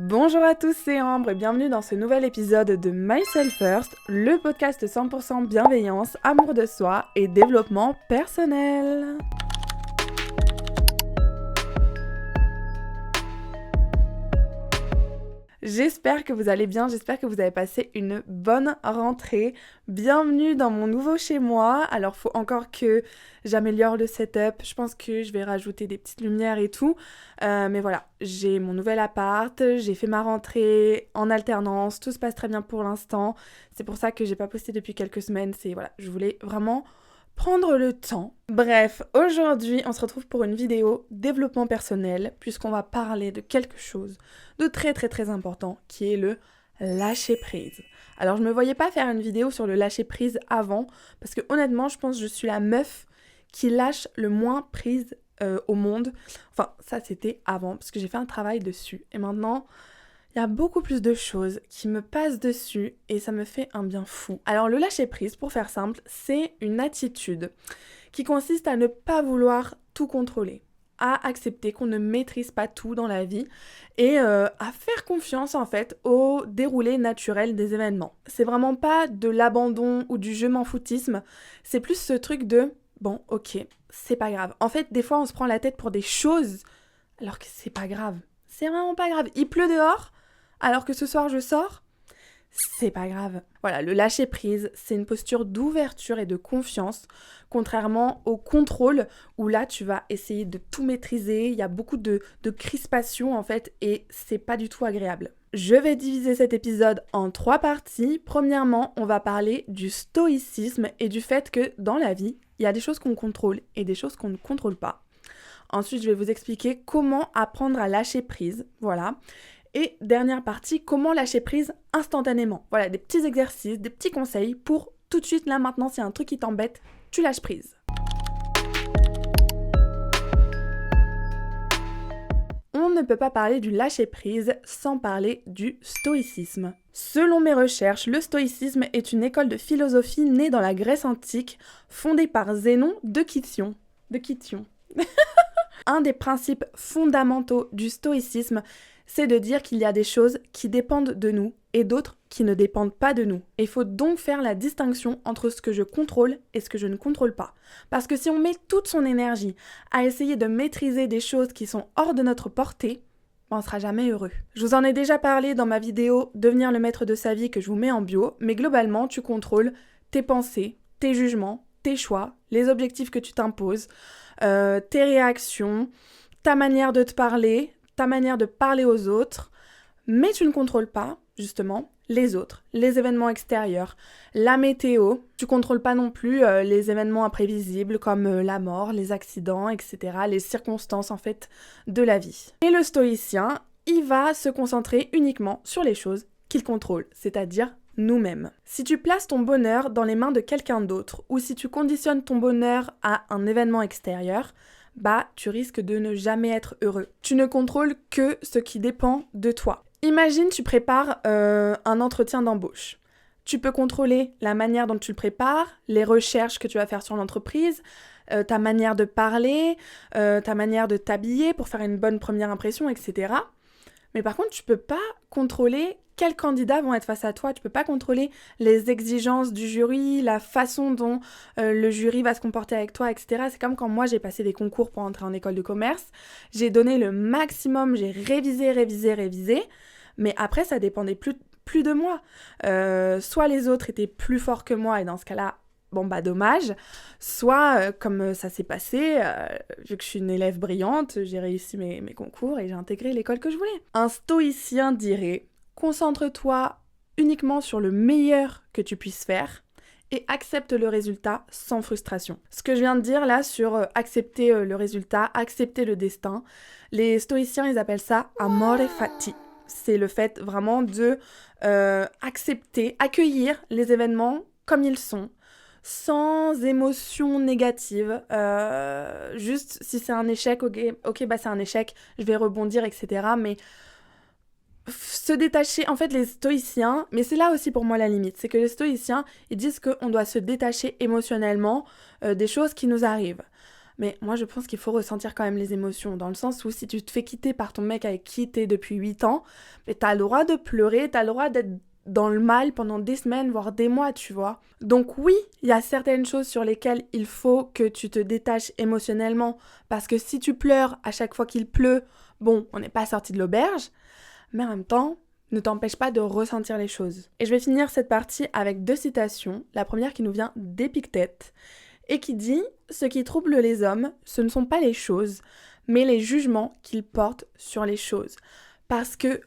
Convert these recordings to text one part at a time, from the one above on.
Bonjour à tous, c'est Ambre et bienvenue dans ce nouvel épisode de Myself First, le podcast 100% bienveillance, amour de soi et développement personnel. J'espère que vous allez bien, j'espère que vous avez passé une bonne rentrée. Bienvenue dans mon nouveau chez moi. Alors faut encore que j'améliore le setup, je pense que je vais rajouter des petites lumières et tout. Mais voilà, j'ai mon nouvel appart, j'ai fait ma rentrée en alternance, tout se passe très bien pour l'instant. C'est pour ça que j'ai pas posté depuis quelques semaines, je voulais vraiment prendre le temps. Bref, aujourd'hui, on se retrouve pour une vidéo développement personnel, puisqu'on va parler de quelque chose de très très très important, qui est le lâcher prise. Alors, je me voyais pas faire une vidéo sur le lâcher prise avant, parce que honnêtement, je pense que je suis la meuf qui lâche le moins prise au monde. Enfin, ça c'était avant, parce que j'ai fait un travail dessus. Et maintenant, il y a beaucoup plus de choses qui me passent dessus et ça me fait un bien fou. Alors le lâcher prise, pour faire simple, c'est une attitude qui consiste à ne pas vouloir tout contrôler, à accepter qu'on ne maîtrise pas tout dans la vie et à faire confiance en fait au déroulé naturel des événements. C'est vraiment pas de l'abandon ou du je m'en foutisme, c'est plus ce truc de bon ok, c'est pas grave. En fait des fois on se prend la tête pour des choses alors que c'est pas grave. C'est vraiment pas grave. Il pleut dehors alors que ce soir je sors, c'est pas grave. Voilà, le lâcher prise, c'est une posture d'ouverture et de confiance, contrairement au contrôle, où là tu vas essayer de tout maîtriser, il y a beaucoup de crispation en fait, et c'est pas du tout agréable. Je vais diviser cet épisode en 3 parties. Premièrement, on va parler du stoïcisme et du fait que dans la vie, il y a des choses qu'on contrôle et des choses qu'on ne contrôle pas. Ensuite, je vais vous expliquer comment apprendre à lâcher prise, voilà. Et dernière partie, comment lâcher prise instantanément. Voilà, des petits exercices, des petits conseils pour tout de suite, là maintenant, s'il y a un truc qui t'embête, tu lâches prise. On ne peut pas parler du lâcher prise sans parler du stoïcisme. Selon mes recherches, le stoïcisme est une école de philosophie née dans la Grèce antique, fondée par Zénon de Kition. Un des principes fondamentaux du stoïcisme, c'est de dire qu'il y a des choses qui dépendent de nous et d'autres qui ne dépendent pas de nous. Il faut donc faire la distinction entre ce que je contrôle et ce que je ne contrôle pas. Parce que si on met toute son énergie à essayer de maîtriser des choses qui sont hors de notre portée, on ne sera jamais heureux. Je vous en ai déjà parlé dans ma vidéo « Devenir le maître de sa vie » que je vous mets en bio, mais globalement, tu contrôles tes pensées, tes jugements, tes choix, les objectifs que tu t'imposes, tes réactions, ta manière de te parler, ta manière de parler aux autres, mais tu ne contrôles pas, justement, les autres, les événements extérieurs, la météo. Tu ne contrôles pas non plus les événements imprévisibles comme la mort, les accidents, etc., les circonstances, en fait, de la vie. Et le stoïcien, il va se concentrer uniquement sur les choses qu'il contrôle, c'est-à-dire nous-mêmes. Si tu places ton bonheur dans les mains de quelqu'un d'autre, ou si tu conditionnes ton bonheur à un événement extérieur, tu risques de ne jamais être heureux. Tu ne contrôles que ce qui dépend de toi. Imagine, tu prépares un entretien d'embauche. Tu peux contrôler la manière dont tu le prépares, les recherches que tu vas faire sur l'entreprise, ta manière de parler, ta manière de t'habiller pour faire une bonne première impression, etc. Mais par contre, tu peux pas contrôler quels candidats vont être face à toi. Tu peux pas contrôler les exigences du jury, la façon dont le jury va se comporter avec toi, etc. C'est comme quand moi, j'ai passé des concours pour entrer en école de commerce. J'ai donné le maximum, j'ai révisé. Mais après, ça dépendait plus de moi. Soit les autres étaient plus forts que moi, et dans ce cas-là, dommage. Soit, comme ça s'est passé, vu que je suis une élève brillante, j'ai réussi mes concours et j'ai intégré l'école que je voulais. Un stoïcien dirait, concentre-toi uniquement sur le meilleur que tu puisses faire et accepte le résultat sans frustration. Ce que je viens de dire là sur accepter le résultat, accepter le destin, les stoïciens, ils appellent ça amore fati. C'est le fait vraiment de accepter, accueillir les événements comme ils sont, sans émotion négative, juste si c'est un échec, ok, c'est un échec, je vais rebondir, etc. Mais se détacher, en fait les stoïciens, mais c'est là aussi pour moi la limite, c'est que les stoïciens, ils disent qu'on doit se détacher émotionnellement des choses qui nous arrivent. Mais moi, je pense qu'il faut ressentir quand même les émotions, dans le sens où si tu te fais quitter par ton mec avec qui t'es depuis 8 ans, mais t'as le droit de pleurer, t'as le droit d'être dans le mal pendant des semaines, voire des mois, tu vois. Donc oui, il y a certaines choses sur lesquelles il faut que tu te détaches émotionnellement, parce que si tu pleures à chaque fois qu'il pleut, bon, on n'est pas sorti de l'auberge, mais en même temps, ne t'empêche pas de ressentir les choses. Et je vais finir cette partie avec 2 citations. La première qui nous vient d'Épictète, et qui dit « Ce qui trouble les hommes, ce ne sont pas les choses, mais les jugements qu'ils portent sur les choses. » Parce que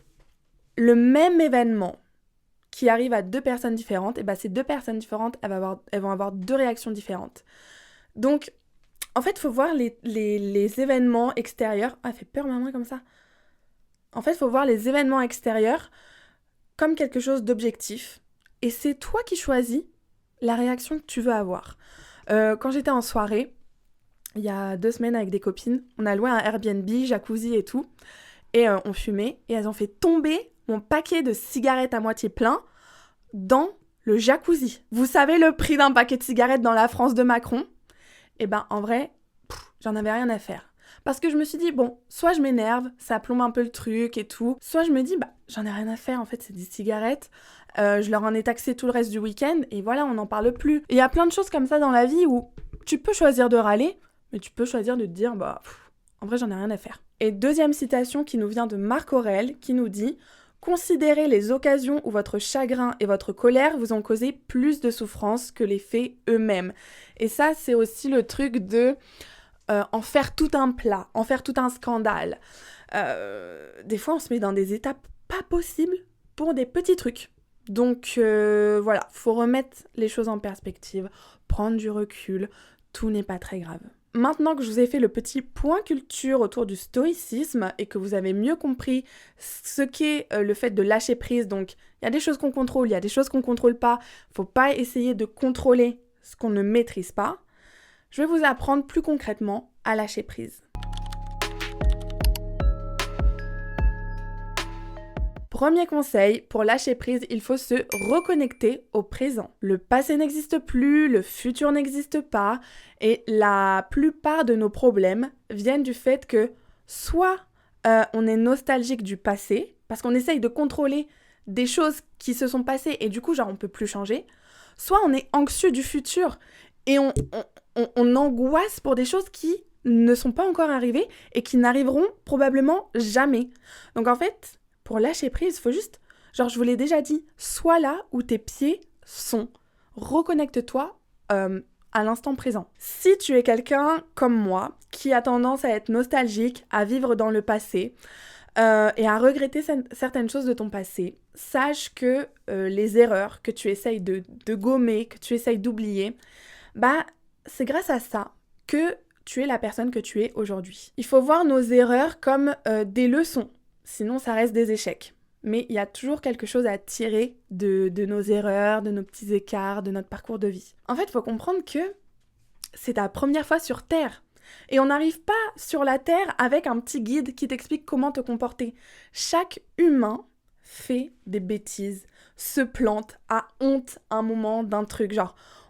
le même événement qui arrive à 2 personnes différentes, et ben ces 2 personnes différentes, elles vont avoir 2 réactions différentes. Donc, en fait, il faut voir les événements extérieurs... Ah, ça fait peur, maman, comme ça. En fait, il faut voir les événements extérieurs comme quelque chose d'objectif. Et c'est toi qui choisis la réaction que tu veux avoir. Quand j'étais en soirée, il y a 2 semaines avec des copines, on a loué un Airbnb, jacuzzi et tout, et on fumait, et elles ont fait tomber mon paquet de cigarettes à moitié plein dans le jacuzzi. Vous savez le prix d'un paquet de cigarettes dans la France de Macron ? Eh ben, en vrai, j'en avais rien à faire. Parce que je me suis dit, bon, soit je m'énerve, ça plombe un peu le truc et tout, soit je me dis, j'en ai rien à faire, en fait, c'est des cigarettes, je leur en ai taxé tout le reste du week-end, et voilà, on n'en parle plus. Et il y a plein de choses comme ça dans la vie où tu peux choisir de râler, mais tu peux choisir de te dire, en vrai, j'en ai rien à faire. Et 2e citation qui nous vient de Marc Aurèle, qui nous dit « Considérez les occasions où votre chagrin et votre colère vous ont causé plus de souffrance que les faits eux-mêmes. » Et ça, c'est aussi le truc de... en faire tout un plat, en faire tout un scandale. Des fois, on se met dans des étapes pas possibles pour des petits trucs. Donc voilà, faut remettre les choses en perspective, prendre du recul, tout n'est pas très grave. Maintenant que je vous ai fait le petit point culture autour du stoïcisme et que vous avez mieux compris ce qu'est le fait de lâcher prise, donc il y a des choses qu'on contrôle, il y a des choses qu'on contrôle pas, faut pas essayer de contrôler ce qu'on ne maîtrise pas, je vais vous apprendre plus concrètement à lâcher prise. Premier conseil, pour lâcher prise, il faut se reconnecter au présent. Le passé n'existe plus, le futur n'existe pas, et la plupart de nos problèmes viennent du fait que soit on est nostalgique du passé, parce qu'on essaye de contrôler des choses qui se sont passées et du coup, on peut plus changer, soit on est anxieux du futur et on angoisse pour des choses qui ne sont pas encore arrivées et qui n'arriveront probablement jamais. Donc en fait, pour lâcher prise, il faut juste, je vous l'ai déjà dit, sois là où tes pieds sont. Reconnecte-toi à l'instant présent. Si tu es quelqu'un comme moi, qui a tendance à être nostalgique, à vivre dans le passé et à regretter certaines choses de ton passé, sache que les erreurs que tu essayes de gommer, que tu essayes d'oublier, c'est grâce à ça que tu es la personne que tu es aujourd'hui. Il faut voir nos erreurs comme des leçons. Sinon, ça reste des échecs. Mais il y a toujours quelque chose à tirer de nos erreurs, de nos petits écarts, de notre parcours de vie. En fait, il faut comprendre que c'est ta première fois sur Terre. Et on n'arrive pas sur la Terre avec un petit guide qui t'explique comment te comporter. Chaque humain fait des bêtises, se plante, a honte un moment d'un truc.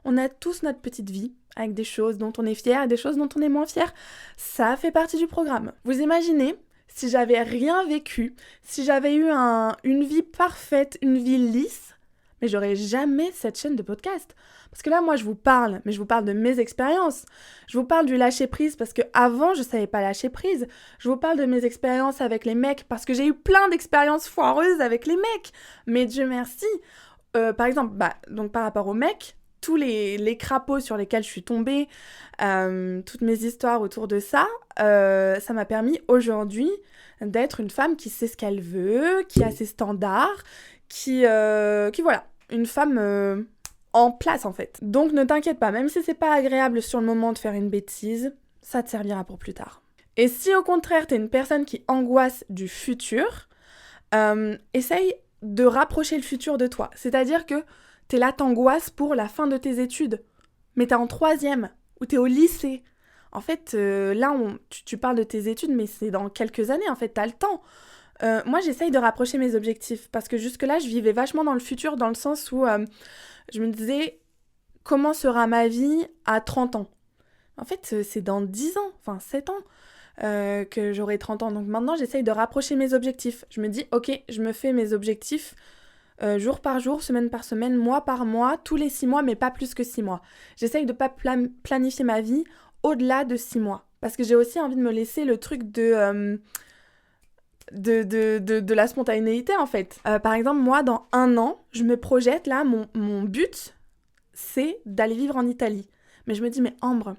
On a tous notre petite vie avec des choses dont on est fier et des choses dont on est moins fier. Ça fait partie du programme. Vous imaginez si j'avais rien vécu, si j'avais eu une vie parfaite, une vie lisse, mais j'aurais jamais cette chaîne de podcast. Parce que là, moi, je vous parle, mais je vous parle de mes expériences. Je vous parle du lâcher-prise parce qu'avant, je savais pas lâcher prise. Je vous parle de mes expériences avec les mecs parce que j'ai eu plein d'expériences foireuses avec les mecs. Mais Dieu merci. Par exemple, donc par rapport aux mecs, tous les crapauds sur lesquels je suis tombée, toutes mes histoires autour de ça, ça m'a permis aujourd'hui d'être une femme qui sait ce qu'elle veut, qui a ses standards, qui voilà, une femme en place en fait. Donc ne t'inquiète pas, même si c'est pas agréable sur le moment de faire une bêtise, ça te servira pour plus tard. Et si au contraire t'es une personne qui angoisse du futur, essaye de rapprocher le futur de toi. C'est-à-dire que t'es là, t'angoisses pour la fin de tes études, mais t'es en 3e, ou t'es au lycée. En fait, là, tu parles de tes études, mais c'est dans quelques années, en fait, t'as le temps. Moi, j'essaye de rapprocher mes objectifs, parce que jusque-là, je vivais vachement dans le futur, dans le sens où je me disais, comment sera ma vie à 30 ans ? En fait, c'est dans 10 ans, enfin 7 ans, que j'aurai 30 ans. Donc maintenant, j'essaye de rapprocher mes objectifs. Je me dis, ok, je me fais mes objectifs jour par jour, semaine par semaine, mois par mois, tous les 6 mois, mais pas plus que 6 mois. J'essaye de pas planifier ma vie au-delà de 6 mois. Parce que j'ai aussi envie de me laisser le truc de la spontanéité, en fait. Par exemple, moi, dans 1 an, je me projette, là, mon but, c'est d'aller vivre en Italie. Mais je me dis, mais Ambre,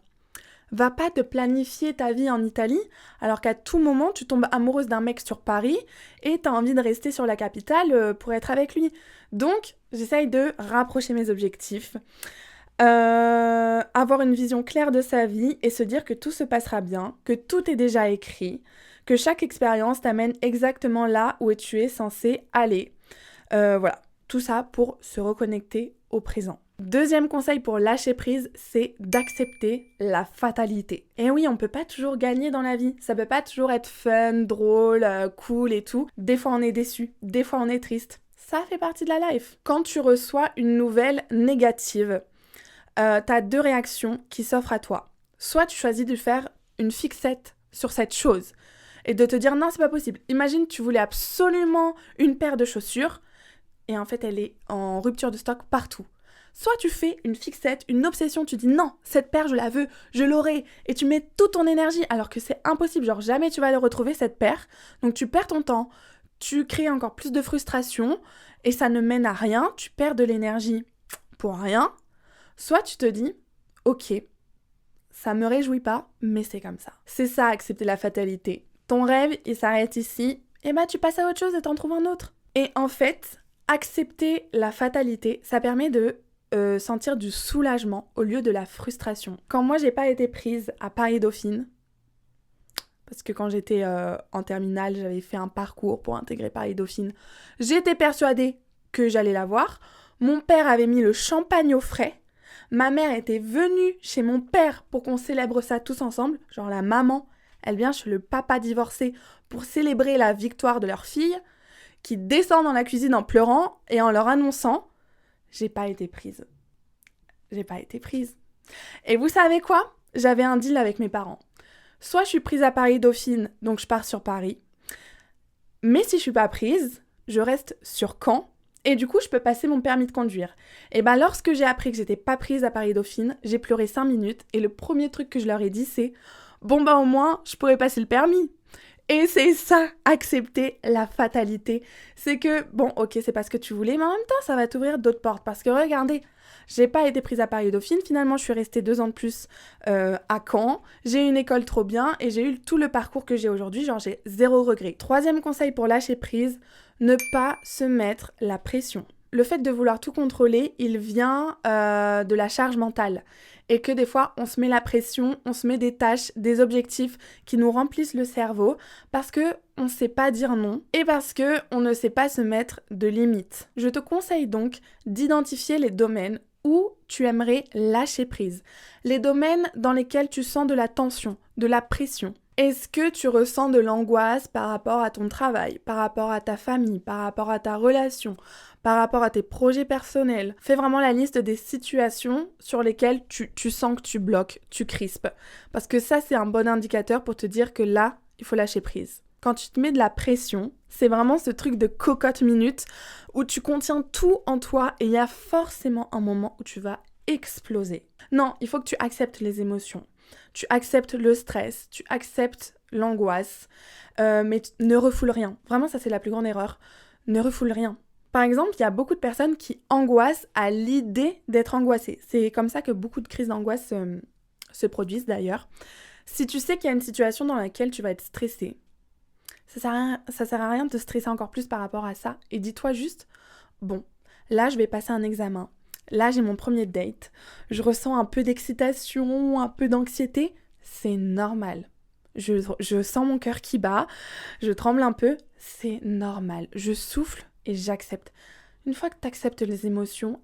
va pas te planifier ta vie en Italie, alors qu'à tout moment, tu tombes amoureuse d'un mec sur Paris et t'as envie de rester sur la capitale pour être avec lui. Donc, j'essaye de rapprocher mes objectifs, avoir une vision claire de sa vie et se dire que tout se passera bien, que tout est déjà écrit, que chaque expérience t'amène exactement là où tu es censé aller. Voilà, tout ça pour se reconnecter au présent. Deuxième conseil pour lâcher prise, c'est d'accepter la fatalité. Et oui, on peut pas toujours gagner dans la vie. Ça peut pas toujours être fun, drôle, cool et tout. Des fois on est déçu, des fois on est triste. Ça fait partie de la life. Quand tu reçois une nouvelle négative, t'as 2 réactions qui s'offrent à toi. Soit tu choisis de faire une fixette sur cette chose et de te dire non, c'est pas possible. Imagine, tu voulais absolument une paire de chaussures et en fait elle est en rupture de stock partout. Soit tu fais une fixette, une obsession, tu dis non, cette paire je la veux, je l'aurai, et tu mets toute ton énergie alors que c'est impossible, genre jamais tu vas le retrouver cette paire, donc tu perds ton temps, tu crées encore plus de frustration et ça ne mène à rien, tu perds de l'énergie pour rien. Soit tu te dis ok, ça me réjouit pas, mais c'est comme ça. C'est ça, accepter la fatalité. Ton rêve, il s'arrête ici, et bah tu passes à autre chose et t'en trouves un autre. Et en fait, accepter la fatalité, ça permet de sentir du soulagement au lieu de la frustration. Quand moi j'ai pas été prise à Paris-Dauphine, parce que quand j'étais en terminale, j'avais fait un parcours pour intégrer Paris-Dauphine, j'étais persuadée que j'allais l'avoir. Mon père avait mis le champagne au frais. Ma mère était venue chez mon père pour qu'on célèbre ça tous ensemble. Genre la maman, elle vient chez le papa divorcé pour célébrer la victoire de leur fille, qui descend dans la cuisine en pleurant et en leur annonçant « J'ai pas été prise. J'ai pas été prise. » Et vous savez quoi ? J'avais un deal avec mes parents. Soit je suis prise à Paris-Dauphine, donc je pars sur Paris. Mais si je suis pas prise, je reste sur Caen. Et du coup, je peux passer mon permis de conduire. Et ben lorsque j'ai appris que j'étais pas prise à Paris-Dauphine, j'ai pleuré 5 minutes. Et le premier truc que je leur ai dit, c'est « Bon bah au moins, je pourrais passer le permis. » Et c'est ça, accepter la fatalité. C'est que, bon, ok, c'est pas ce que tu voulais, mais en même temps, ça va t'ouvrir d'autres portes. Parce que regardez, j'ai pas été prise à Paris-Dauphine, finalement, je suis restée 2 ans de plus à Caen. J'ai eu une école trop bien et j'ai eu tout le parcours que j'ai aujourd'hui, genre j'ai 0 regret. 3e conseil pour lâcher prise, ne pas se mettre la pression. Le fait de vouloir tout contrôler, il vient de la charge mentale. Et que des fois, on se met la pression, on se met des tâches, des objectifs qui nous remplissent le cerveau parce qu'on ne sait pas dire non et parce qu'on ne sait pas se mettre de limites. Je te conseille donc d'identifier les domaines où tu aimerais lâcher prise. Les domaines dans lesquels tu sens de la tension, de la pression. Est-ce que tu ressens de l'angoisse par rapport à ton travail, par rapport à ta famille, par rapport à ta relation, par rapport à tes projets personnels? Fais vraiment la liste des situations sur lesquelles tu sens que tu bloques, tu crispes. Parce que ça, c'est un bon indicateur pour te dire que là, il faut lâcher prise. Quand tu te mets de la pression, c'est vraiment ce truc de cocotte minute où tu contiens tout en toi et il y a forcément un moment où tu vas exploser. Non, il faut que tu acceptes les émotions. Tu acceptes le stress, tu acceptes l'angoisse, mais ne refoule rien. Vraiment, ça c'est la plus grande erreur. Ne refoule rien. Par exemple, il y a beaucoup de personnes qui angoissent à l'idée d'être angoissées. C'est comme ça que beaucoup de crises d'angoisse se produisent d'ailleurs. Si tu sais qu'il y a une situation dans laquelle tu vas être stressé, ça sert à rien de te stresser encore plus par rapport à ça. Et dis-toi juste, bon, là je vais passer un examen. Là, j'ai mon premier date, je ressens un peu d'excitation, un peu d'anxiété, c'est normal. Je sens mon cœur qui bat, je tremble un peu, c'est normal. Je souffle et j'accepte. Une fois que tu acceptes les émotions,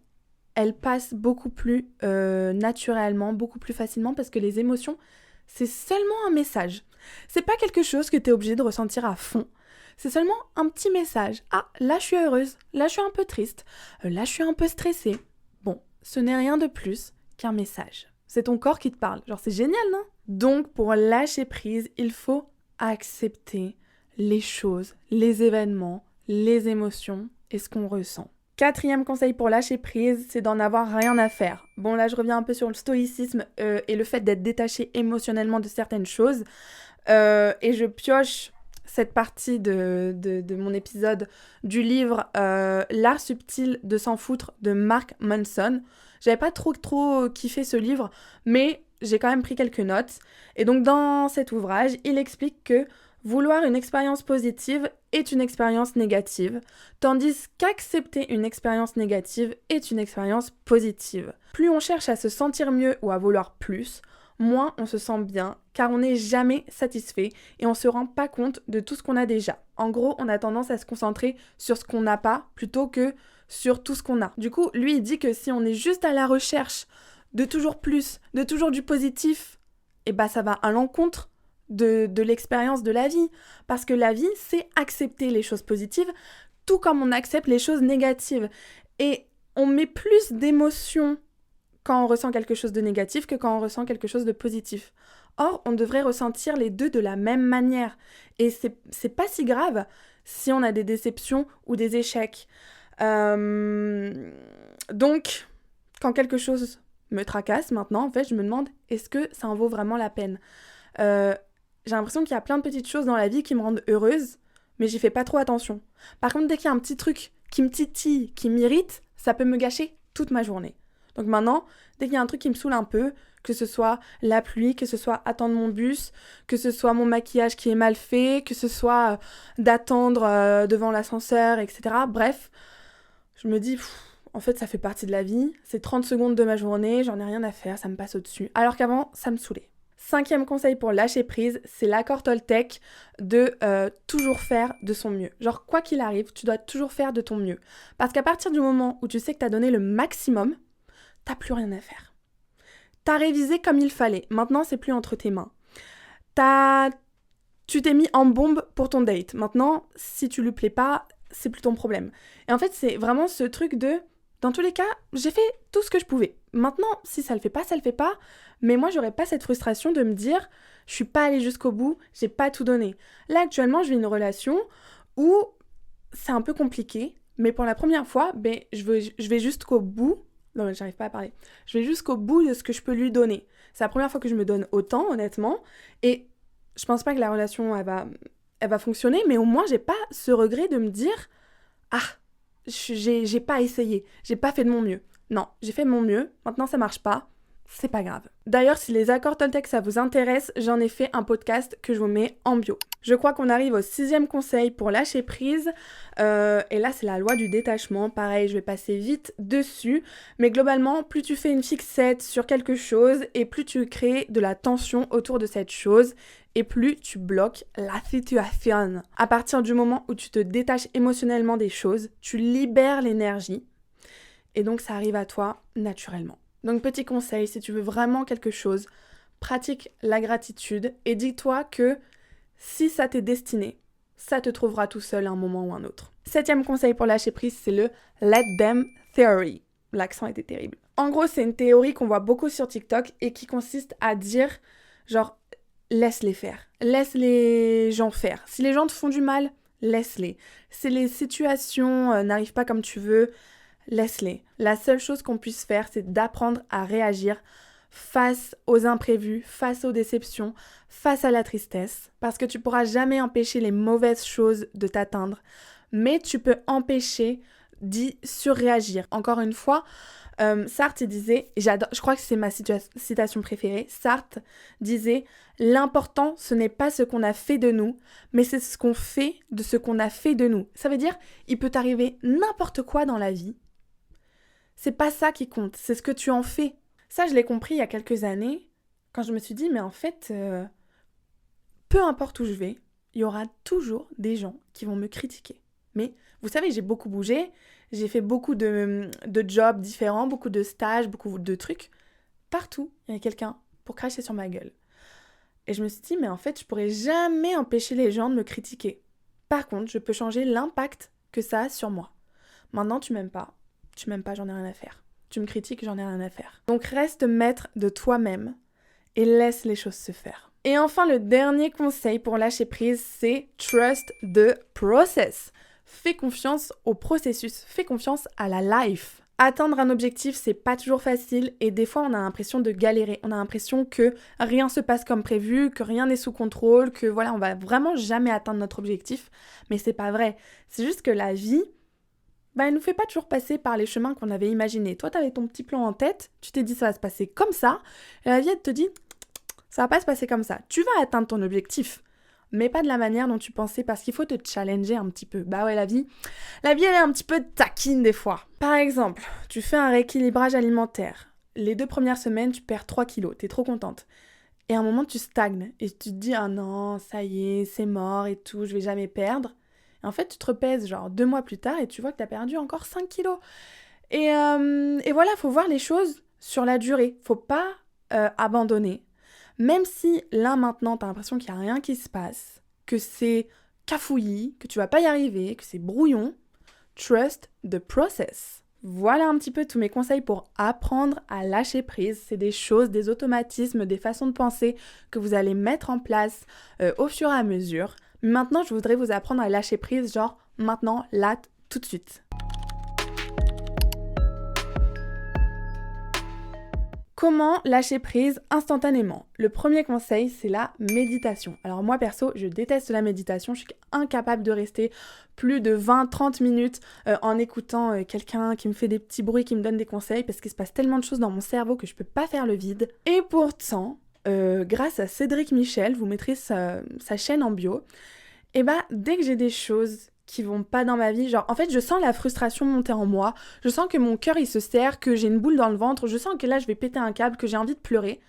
elles passent beaucoup plus naturellement, beaucoup plus facilement parce que les émotions, c'est seulement un message. C'est pas quelque chose que tu es obligé de ressentir à fond. C'est seulement un petit message. Ah, là je suis heureuse, là je suis un peu triste, là je suis un peu stressée. Bon, ce n'est rien de plus qu'un message. C'est ton corps qui te parle. Genre, c'est génial, non? Donc, pour lâcher prise, il faut accepter les choses, les événements, les émotions et ce qu'on ressent. 4e conseil pour lâcher prise, c'est d'en avoir rien à faire. Bon, là, je reviens un peu sur le stoïcisme et le fait d'être détaché émotionnellement de certaines choses. Et je pioche cette partie de mon épisode du livre L'art subtil de s'en foutre de Mark Manson. J'avais pas trop kiffé ce livre, mais j'ai quand même pris quelques notes. Et donc dans cet ouvrage, il explique que vouloir une expérience positive est une expérience négative, tandis qu'accepter une expérience négative est une expérience positive. Plus on cherche à se sentir mieux ou à vouloir plus, moins on se sent bien, car on n'est jamais satisfait et on se rend pas compte de tout ce qu'on a déjà. En gros, on a tendance à se concentrer sur ce qu'on n'a pas plutôt que sur tout ce qu'on a. Du coup, lui, il dit que si on est juste à la recherche de toujours plus, de toujours du positif, et bah ça va à l'encontre de l'expérience de la vie. Parce que la vie, c'est accepter les choses positives, tout comme on accepte les choses négatives. Et on met plus d'émotions quand on ressent quelque chose de négatif que quand on ressent quelque chose de positif. Or, on devrait ressentir les deux de la même manière. Et c'est pas si grave si on a des déceptions ou des échecs. Donc, quand quelque chose me tracasse maintenant, en fait, je me demande, est-ce que ça en vaut vraiment la peine ? J'ai l'impression qu'il y a plein de petites choses dans la vie qui me rendent heureuse, mais j'y fais pas trop attention. Par contre, dès qu'il y a un petit truc qui me titille, qui m'irrite, ça peut me gâcher toute ma journée. Donc maintenant, dès qu'il y a un truc qui me saoule un peu, que ce soit la pluie, que ce soit attendre mon bus, que ce soit mon maquillage qui est mal fait, que ce soit d'attendre devant l'ascenseur, etc. Bref, je me dis, en fait, ça fait partie de la vie, c'est 30 secondes de ma journée, j'en ai rien à faire, ça me passe au-dessus. Alors qu'avant, ça me saoulait. 5e conseil pour lâcher prise, c'est l'accord Toltec de toujours faire de son mieux. Genre, quoi qu'il arrive, tu dois toujours faire de ton mieux. Parce qu'à partir du moment où tu sais que tu as donné le maximum, t'as plus rien à faire. T'as révisé comme il fallait. Maintenant, c'est plus entre tes mains. Tu t'es mis en bombe pour ton date. Maintenant, si tu lui plais pas, c'est plus ton problème. Et en fait, c'est vraiment ce truc de... Dans tous les cas, j'ai fait tout ce que je pouvais. Maintenant, si ça le fait pas, ça le fait pas. Mais moi, j'aurais pas cette frustration de me dire je suis pas allée jusqu'au bout, j'ai pas tout donné. Là, actuellement, je vis une relation où c'est un peu compliqué. Mais pour la première fois, je vais jusqu'au bout. Non, j'arrive pas à parler. Je vais jusqu'au bout de ce que je peux lui donner. C'est la première fois que je me donne autant, honnêtement. Et je pense pas que la relation, elle va fonctionner. Mais au moins, j'ai pas ce regret de me dire ah, j'ai pas essayé. J'ai pas fait de mon mieux. Non, j'ai fait de mon mieux. Maintenant, ça marche pas. C'est pas grave. D'ailleurs, si les accords Toltec ça vous intéresse, j'en ai fait un podcast que je vous mets en bio. Je crois qu'on arrive au 6e conseil pour lâcher prise. Et là, c'est la loi du détachement. Pareil, je vais passer vite dessus. Mais globalement, plus tu fais une fixette sur quelque chose et plus tu crées de la tension autour de cette chose et plus tu bloques la situation. À partir du moment où tu te détaches émotionnellement des choses, tu libères l'énergie et donc ça arrive à toi naturellement. Donc petit conseil, si tu veux vraiment quelque chose, pratique la gratitude et dis-toi que si ça t'est destiné, ça te trouvera tout seul à un moment ou un autre. 7e conseil pour lâcher prise, c'est le Let Them Theory. L'accent était terrible. En gros, c'est une théorie qu'on voit beaucoup sur TikTok et qui consiste à dire, genre, laisse-les faire. Laisse les gens faire. Si les gens te font du mal, laisse-les. Si les situations n'arrivent pas comme tu veux, laisse-les. La seule chose qu'on puisse faire, c'est d'apprendre à réagir face aux imprévus, face aux déceptions, face à la tristesse. Parce que tu pourras jamais empêcher les mauvaises choses de t'atteindre, mais tu peux empêcher d'y surréagir. Encore une fois, Sartre il disait, je crois que c'est ma citation préférée, Sartre disait « L'important, ce n'est pas ce qu'on a fait de nous, mais c'est ce qu'on fait de ce qu'on a fait de nous. » Ça veut dire, il peut t'arriver n'importe quoi dans la vie. C'est pas ça qui compte, c'est ce que tu en fais. Ça, je l'ai compris il y a quelques années, quand je me suis dit, mais en fait, peu importe où je vais, il y aura toujours des gens qui vont me critiquer. Mais vous savez, j'ai beaucoup bougé, j'ai fait beaucoup de jobs différents, beaucoup de stages, beaucoup de trucs. Partout, il y a quelqu'un pour cracher sur ma gueule. Et je me suis dit, mais en fait, je pourrais jamais empêcher les gens de me critiquer. Par contre, je peux changer l'impact que ça a sur moi. Maintenant, tu m'aimes pas, j'en ai rien à faire. tu me critiques, j'en ai rien à faire. Donc reste maître de toi-même et laisse les choses se faire. Et enfin, le dernier conseil pour lâcher prise, c'est trust the process. Fais confiance au processus, fais confiance à la life. Atteindre un objectif, c'est pas toujours facile et des fois on a l'impression de galérer. On a l'impression que rien se passe comme prévu, que rien n'est sous contrôle, que voilà, on va vraiment jamais atteindre notre objectif. Mais c'est pas vrai. C'est juste que la vie, elle nous fait pas toujours passer par les chemins qu'on avait imaginés. Toi, t'avais ton petit plan en tête, tu t'es dit ça va se passer comme ça, et la vie elle te dit ça va pas se passer comme ça. Tu vas atteindre ton objectif, mais pas de la manière dont tu pensais parce qu'il faut te challenger un petit peu. Bah ouais, la vie elle est un petit peu taquine des fois. Par exemple, tu fais un rééquilibrage alimentaire. Les 2 premières semaines, tu perds 3 kilos, t'es trop contente. Et à un moment, tu stagnes et tu te dis « Ah non, ça y est, c'est mort et tout, je vais jamais perdre ». Et en fait, tu te repèses genre 2 mois plus tard et tu vois que t'as perdu encore 5 kilos. Et voilà, faut voir les choses sur la durée. Faut pas abandonner. Même si là maintenant t'as l'impression qu'il n'y a rien qui se passe, que c'est cafouillis, que tu vas pas y arriver, que c'est brouillon, trust the process. Voilà un petit peu tous mes conseils pour apprendre à lâcher prise. C'est des choses, des automatismes, des façons de penser que vous allez mettre en place au fur et à mesure. Maintenant, je voudrais vous apprendre à lâcher prise, genre maintenant, là, tout de suite. Comment lâcher prise instantanément? Le premier conseil, c'est la méditation. Alors moi perso, je déteste la méditation, je suis incapable de rester plus de 20-30 minutes en écoutant quelqu'un qui me fait des petits bruits, qui me donne des conseils, parce qu'il se passe tellement de choses dans mon cerveau que je peux pas faire le vide. Et pourtant, grâce à Cédric Michel, vous mettrez sa chaîne en bio, et dès que j'ai des choses qui vont pas dans ma vie, genre en fait je sens la frustration monter en moi, je sens que mon cœur il se serre, que j'ai une boule dans le ventre, je sens que là je vais péter un câble, que j'ai envie de pleurer,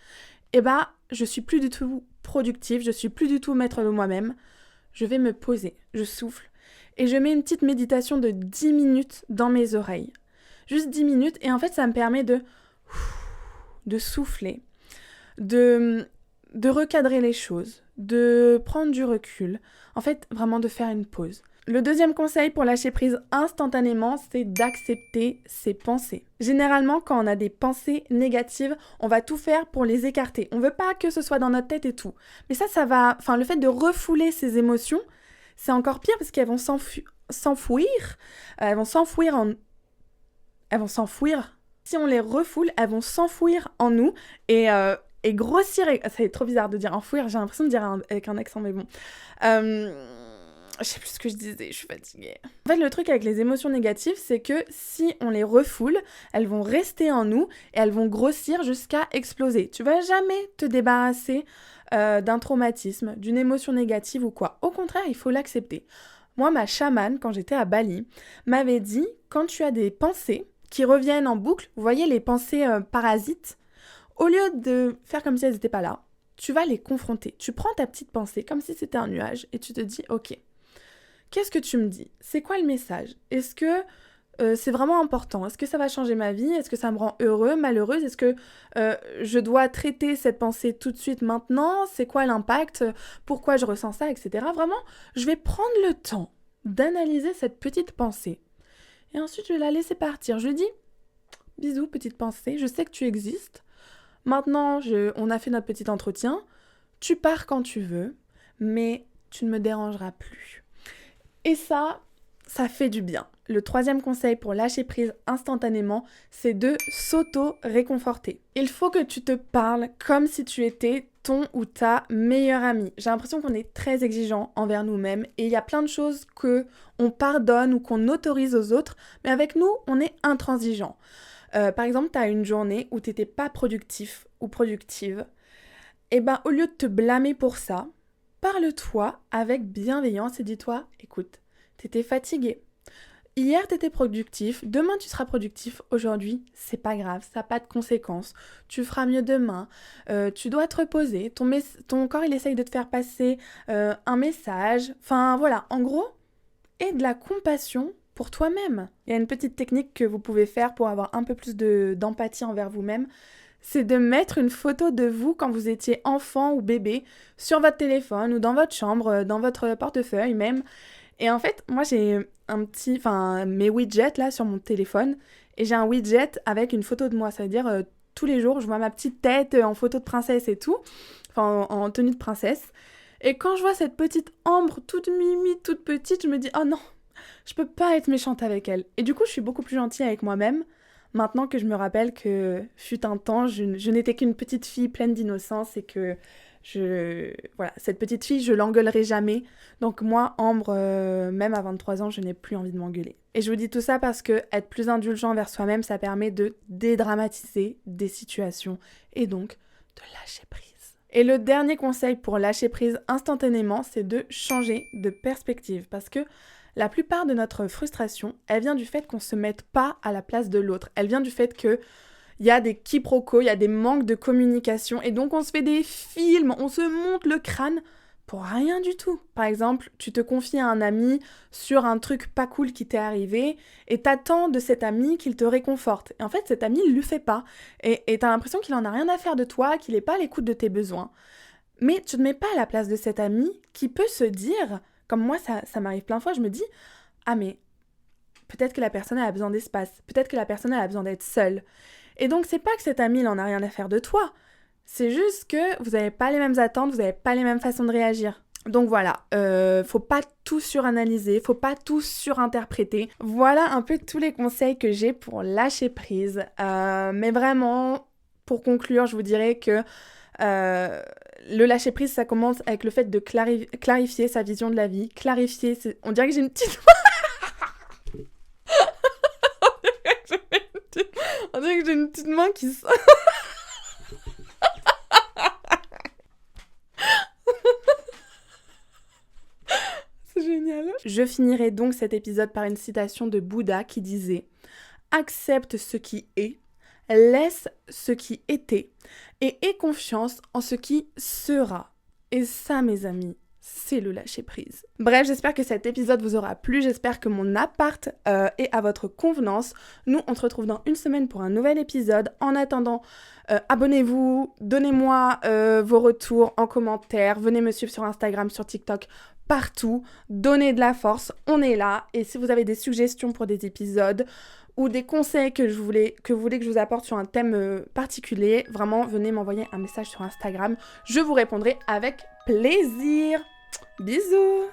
je suis plus du tout productive, je suis plus du tout maître de moi-même, je vais me poser, je souffle et je mets une petite méditation de 10 minutes dans mes oreilles, juste 10 minutes et en fait ça me permet de souffler, de recadrer les choses, de prendre du recul, en fait vraiment de faire une pause. Le deuxième conseil pour lâcher prise instantanément, c'est d'accepter ses pensées. Généralement, quand on a des pensées négatives, on va tout faire pour les écarter. On veut pas que ce soit dans notre tête et tout. Mais ça va... Enfin, le fait de refouler ses émotions, c'est encore pire parce qu'elles vont s'enfouir. Elles vont s'enfouir. Si on les refoule, elles vont s'enfouir en nous et grossir. C'est trop bizarre de dire enfouir, j'ai l'impression de dire avec un accent, mais bon. Je sais plus ce que je disais, je suis fatiguée. En fait, le truc avec les émotions négatives, c'est que si on les refoule, elles vont rester en nous et elles vont grossir jusqu'à exploser. Tu vas jamais te débarrasser d'un traumatisme, d'une émotion négative ou quoi. Au contraire, il faut l'accepter. Moi, ma chamane, quand j'étais à Bali, m'avait dit, quand tu as des pensées qui reviennent en boucle, vous voyez les pensées parasites, au lieu de faire comme si elles n'étaient pas là, tu vas les confronter. Tu prends ta petite pensée comme si c'était un nuage et tu te dis, ok, qu'est-ce que tu me dis? C'est quoi le message? Est-ce que c'est vraiment important? Est-ce que ça va changer ma vie? Est-ce que ça me rend heureux, malheureuse? Est-ce que je dois traiter cette pensée tout de suite maintenant? C'est quoi l'impact? Pourquoi je ressens ça, etc. Vraiment, je vais prendre le temps d'analyser cette petite pensée. Et ensuite, je vais la laisser partir. Je lui dis, bisous, petite pensée, je sais que tu existes. Maintenant, on a fait notre petit entretien. Tu pars quand tu veux, mais tu ne me dérangeras plus. Et ça fait du bien. Le troisième conseil pour lâcher prise instantanément, c'est de s'auto-réconforter. Il faut que tu te parles comme si tu étais ton ou ta meilleure amie. J'ai l'impression qu'on est très exigeant envers nous-mêmes et il y a plein de choses qu'on pardonne ou qu'on autorise aux autres, mais avec nous, on est intransigeant. Par exemple, tu as une journée où tu n'étais pas productif ou productive. Et au lieu de te blâmer pour ça, parle-toi avec bienveillance et dis-toi, écoute, t'étais fatigué. Hier, t'étais productif, demain tu seras productif, aujourd'hui, c'est pas grave, ça n'a pas de conséquences. Tu feras mieux demain, tu dois te reposer, ton corps il essaye de te faire passer un message. Enfin voilà, en gros, aie de la compassion pour toi-même. Il y a une petite technique que vous pouvez faire pour avoir un peu plus d'empathie envers vous-même. C'est de mettre une photo de vous quand vous étiez enfant ou bébé sur votre téléphone ou dans votre chambre, dans votre portefeuille même. Et en fait, moi j'ai mes widgets là sur mon téléphone, et j'ai un widget avec une photo de moi, ça veut dire tous les jours je vois ma petite tête en photo de princesse et tout, en tenue de princesse. Et quand je vois cette petite Ambre toute mimi, toute petite, je me dis oh non, je peux pas être méchante avec elle. Et du coup, je suis beaucoup plus gentille avec moi-même, maintenant que je me rappelle que fut un temps, je n'étais qu'une petite fille pleine d'innocence et que voilà, cette petite fille, je l'engueulerai jamais. Donc moi, Ambre, même à 23 ans, je n'ai plus envie de m'engueuler. Et je vous dis tout ça parce que être plus indulgent envers soi-même, ça permet de dédramatiser des situations et donc de lâcher prise. Et le dernier conseil pour lâcher prise instantanément, c'est de changer de perspective. Parce que la plupart de notre frustration, elle vient du fait qu'on ne se mette pas à la place de l'autre. Elle vient du fait qu'il y a des quiproquos, il y a des manques de communication. Et donc on se fait des films, on se monte le crâne pour rien du tout. Par exemple, tu te confies à un ami sur un truc pas cool qui t'est arrivé et t'attends de cet ami qu'il te réconforte. Et en fait, cet ami, il le fait pas. Et t'as l'impression qu'il en a rien à faire de toi, qu'il est pas à l'écoute de tes besoins. Mais tu te mets pas à la place de cet ami qui peut se dire, comme moi, ça m'arrive plein de fois, je me dis, ah mais peut-être que la personne elle a besoin d'espace, peut-être que la personne elle a besoin d'être seule. Et donc c'est pas que cet ami il en a rien à faire de toi, c'est juste que vous n'avez pas les mêmes attentes, vous n'avez pas les mêmes façons de réagir. Donc voilà, faut pas tout suranalyser, faut pas tout surinterpréter. Voilà un peu tous les conseils que j'ai pour lâcher prise. Mais vraiment, pour conclure, je vous dirais que le lâcher prise, ça commence avec le fait de clarifier sa vision de la vie. Clarifier, on dirait que j'ai une petite... On dirait que j'ai une petite main qui... C'est génial. Je finirai donc cet épisode par une citation de Bouddha qui disait « Accepte ce qui est, laisse ce qui était et aie confiance en ce qui sera. » Et ça, mes amis, c'est le lâcher prise. Bref, j'espère que cet épisode vous aura plu, j'espère que mon appart est à votre convenance. Nous, on se retrouve dans une semaine pour un nouvel épisode. En attendant, abonnez-vous, donnez-moi vos retours en commentaire, venez me suivre sur Instagram, sur TikTok, partout, donnez de la force, on est là. Et si vous avez des suggestions pour des épisodes ou des conseils que vous voulez que je vous apporte sur un thème particulier, vraiment, venez m'envoyer un message sur Instagram. Je vous répondrai avec plaisir. Bisous!